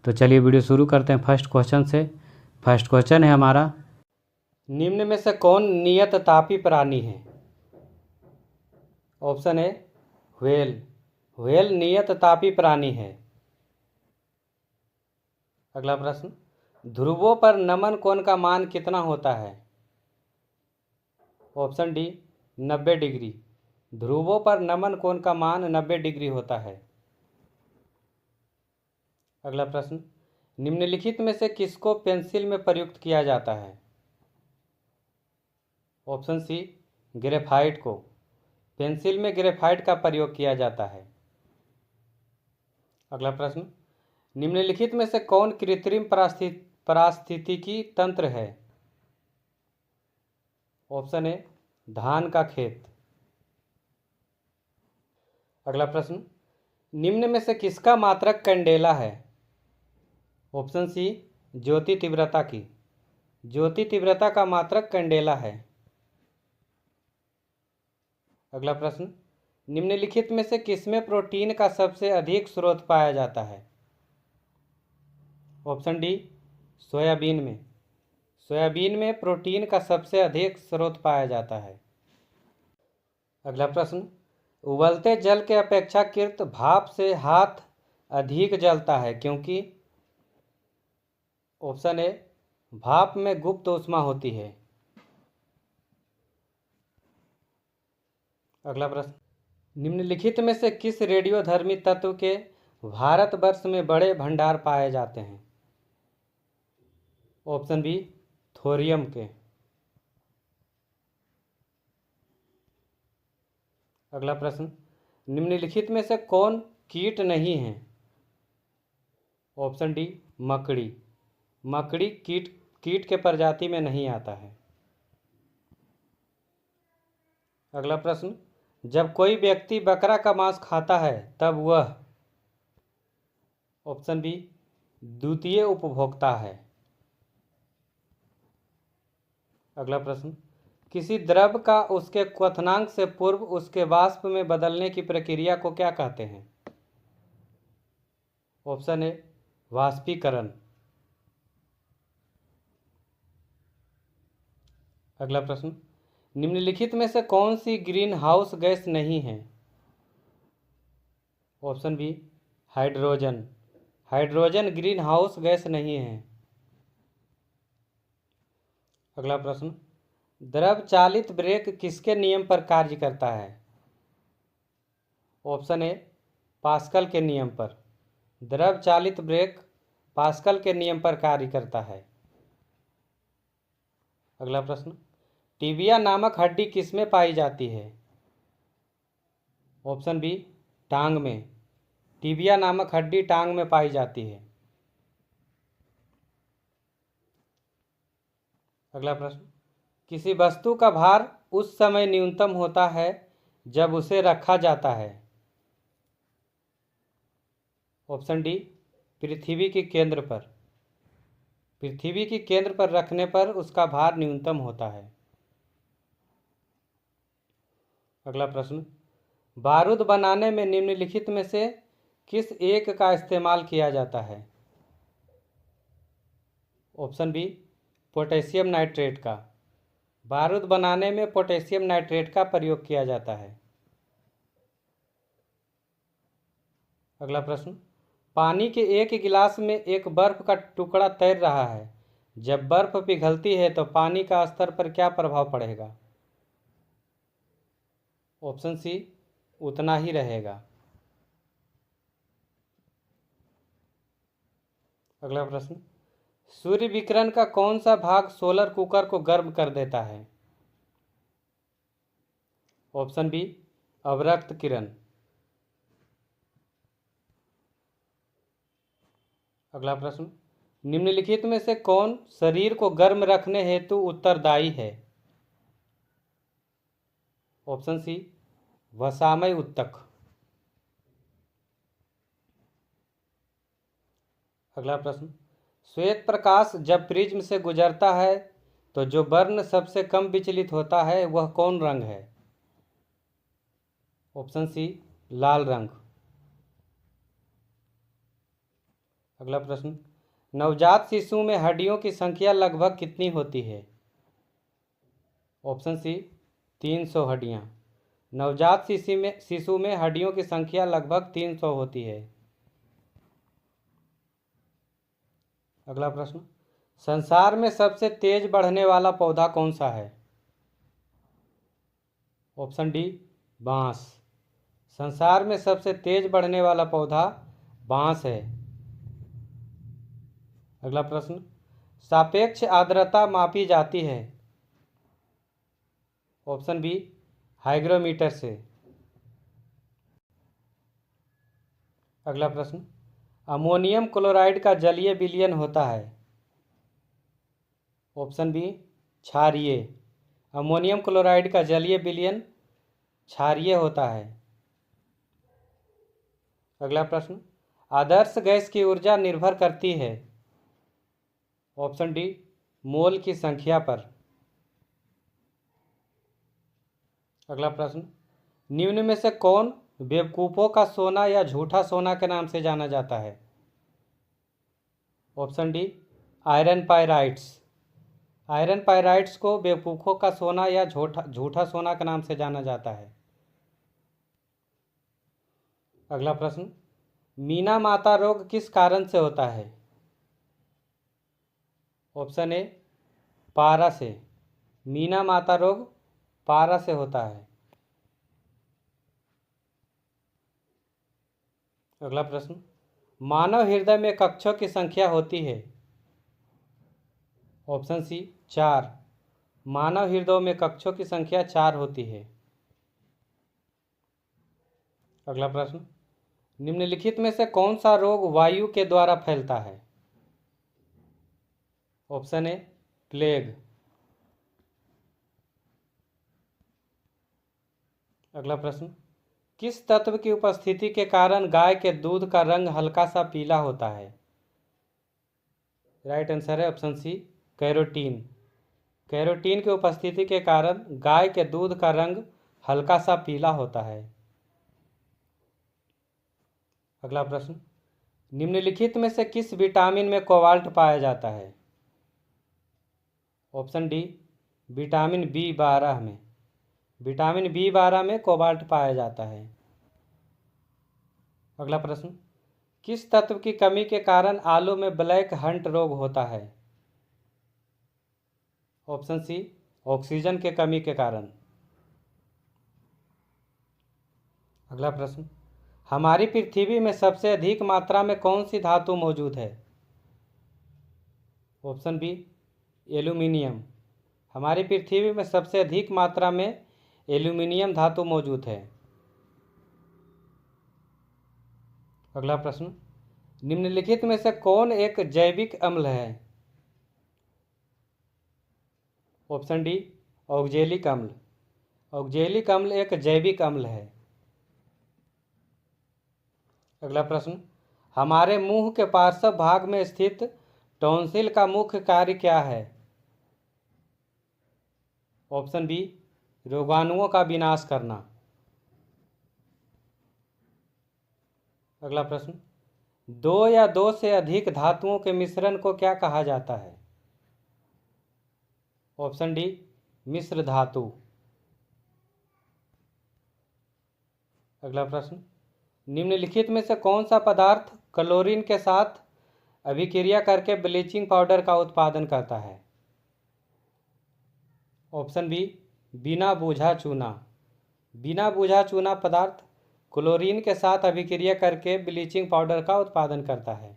तो चलिए वीडियो शुरू करते हैं फर्स्ट क्वेश्चन से। फर्स्ट क्वेश्चन है हमारा, निम्न में से कौन नियततापी प्राणी है? Option A whale. व्हेल नियततापी प्राणी है। अगला प्रश्न, ध्रुवों पर नमन कोण का मान कितना होता है? Option D 90 degree. ध्रुवों पर नमन कोण का मान 90 डिग्री होता है। अगला प्रश्न, निम्नलिखित में से किसको पेंसिल में प्रयुक्त किया जाता है? ऑप्शन सी ग्रेफाइट को। पेंसिल में ग्रेफाइट का प्रयोग किया जाता है। अगला प्रश्न, निम्नलिखित में से कौन कृत्रिम पारिस्थितिकी तंत्र है? ऑप्शन ए धान का खेत। अगला प्रश्न, निम्न में से किसका मात्रक कैंडेला है? ऑप्शन सी ज्योति तीव्रता की। ज्योति तीव्रता का मात्रक कैंडेला है। अगला प्रश्न, निम्नलिखित में से किसमें प्रोटीन का सबसे अधिक स्रोत पाया जाता है? ऑप्शन डी सोयाबीन में। सोयाबीन में प्रोटीन का सबसे अधिक स्रोत पाया जाता है। अगला प्रश्न, उबलते जल के अपेक्षाकृत भाप से हाथ अधिक जलता है क्योंकि? ऑप्शन ए भाप में गुप्त ऊष्मा होती है। अगला प्रश्न, निम्नलिखित में से किस रेडियोधर्मी तत्व के भारतवर्ष में बड़े भंडार पाए जाते हैं? ऑप्शन बी थोरियम के। अगला प्रश्न, निम्नलिखित में से कौन कीट नहीं है? ऑप्शन डी मकड़ी। मकड़ी कीट के प्रजाति में नहीं आता है। अगला प्रश्न, जब कोई व्यक्ति बकरा का मांस खाता है तब वह? ऑप्शन बी द्वितीय उपभोक्ता है। अगला प्रश्न, किसी द्रव का उसके क्वथनांक से पूर्व उसके वाष्प में बदलने की प्रक्रिया को क्या कहते हैं? ऑप्शन ए वाष्पीकरण। अगला प्रश्न, निम्नलिखित में से कौन सी ग्रीन हाउस गैस नहीं है? Option B hydrogen. Hydrogen greenhouse gas नहीं है। अगला प्रश्न, द्रव चालित ब्रेक किसके नियम पर कार्य करता है? ऑप्शन ए पास्कल के नियम पर। द्रव चालित ब्रेक पास्कल के नियम पर कार्य करता है। अगला प्रश्न, टिबिया नामक हड्डी किसमें पाई जाती है? ऑप्शन बी टांग में। टिबिया नामक हड्डी टांग में पाई जाती है। अगला प्रश्न, किसी वस्तु का भार उस समय न्यूनतम होता है जब उसे रखा जाता है? ऑप्शन डी पृथ्वी के केंद्र पर। पृथ्वी के केंद्र पर रखने पर उसका भार न्यूनतम होता है। अगला प्रश्न, बारूद बनाने में निम्नलिखित में से किस एक का इस्तेमाल किया जाता है? ऑप्शन बी पोटेशियम नाइट्रेट का। बारूद बनाने में पोटेशियम नाइट्रेट का प्रयोग किया जाता है। अगला प्रश्न, पानी के एक गिलास में एक बर्फ का टुकड़ा तैर रहा है। जब बर्फ पिघलती है तो पानी का स्तर पर क्या प्रभाव पड़ेगा? ऑप्शन सी उतना ही रहेगा। अगला प्रश्न, सूर्य विकिरण का कौन सा भाग सोलर कुकर को गर्म कर देता है? ऑप्शन बी अवरक्त किरण। अगला प्रश्न, निम्नलिखित में से कौन शरीर को गर्म रखने हेतु उत्तरदायी है? ऑप्शन सी वसामय उत्तक। अगला प्रश्न, श्वेत प्रकाश जब प्रिज्म से गुजरता है तो जो वर्ण सबसे कम विचलित होता है वह कौन रंग है? ऑप्शन सी लाल रंग। अगला प्रश्न, नवजात शिशु में हड्डियों की संख्या लगभग कितनी होती है? ऑप्शन सी 300 हड्डियां। नवजात शिशु में हड्डियों की संख्या लगभग 300 होती है। अगला प्रश्न, संसार में सबसे तेज बढ़ने वाला पौधा कौन सा है? ऑप्शन डी बांस। संसार में सबसे तेज बढ़ने वाला पौधा बांस है। अगला प्रश्न, सापेक्ष आर्द्रता मापी जाती है? ऑप्शन बी हाइग्रोमीटर से। अगला प्रश्न, अमोनियम क्लोराइड का जलीय विलयन होता है? ऑप्शन बी क्षारीय। अमोनियम क्लोराइड का जलीय विलयन क्षारीय होता है। अगला प्रश्न, आदर्श गैस की ऊर्जा निर्भर करती है? ऑप्शन डी मोल की संख्या पर। अगला प्रश्न, निम्न में से कौन बेवकूफ़ों का सोना या झूठा सोना के नाम से जाना जाता है? Option D iron pyrites. Iron pyrites को बेवकूफ़ों का सोना या झूठा सोना के नाम से जाना जाता है। अगला प्रश्न, मीना माता रोग किस कारण से होता है? ऑप्शन ए पारा से। मीना माता रोग पारा से होता है। अगला प्रश्न, मानव हृदय में कक्षों की संख्या होती है? Option C 4। मानव हृदय में कक्षों की संख्या 4 होती है। अगला प्रश्न, निम्नलिखित में से कौन सा रोग वायु के द्वारा फैलता है? Option A plague. अगला प्रश्न, किस तत्व की उपस्थिति के कारण गाय के दूध का रंग हल्का सा पीला होता है? राइट आंसर है ऑप्शन सी कैरोटीन। कैरोटीन की उपस्थिति के कारण गाय के दूध का रंग हल्का सा पीला होता है। अगला प्रश्न, निम्नलिखित में से किस विटामिन में कोबाल्ट पाया जाता है? ऑप्शन डी विटामिन B12 में। विटामिन B12 में कोबाल्ट पाया जाता है। अगला प्रश्न, किस तत्व की कमी के कारण आलू में ब्लैक हंट रोग होता है? ऑप्शन सी ऑक्सीजन के कमी के कारण। अगला प्रश्न, हमारी पृथ्वी में सबसे अधिक मात्रा में कौन सी धातु मौजूद है? Option B aluminium. हमारी पृथ्वी में सबसे अधिक मात्रा में एल्यूमिनियम धातु मौजूद है। अगला प्रश्न, निम्नलिखित में से कौन एक जैविक अम्ल है? ऑप्शन डी ऑक्जेलिक अम्ल। ऑक्जेलिक अम्ल एक जैविक अम्ल है। अगला प्रश्न, हमारे मुंह के पार्श्व भाग में स्थित टॉन्सिल का मुख्य कार्य क्या है? ऑप्शन बी रोगाणुओं का विनाश करना। अगला प्रश्न, दो या दो से अधिक धातुओं के मिश्रण को क्या कहा जाता है? ऑप्शन डी मिश्र धातु। अगला प्रश्न, निम्नलिखित में से कौन सा पदार्थ क्लोरीन के साथ अभिक्रिया करके ब्लीचिंग पाउडर का उत्पादन करता है? ऑप्शन बी बिना बूझा चूना। बिना बूझा चूना पदार्थ क्लोरीन के साथ अभिक्रिया करके ब्लीचिंग पाउडर का उत्पादन करता है।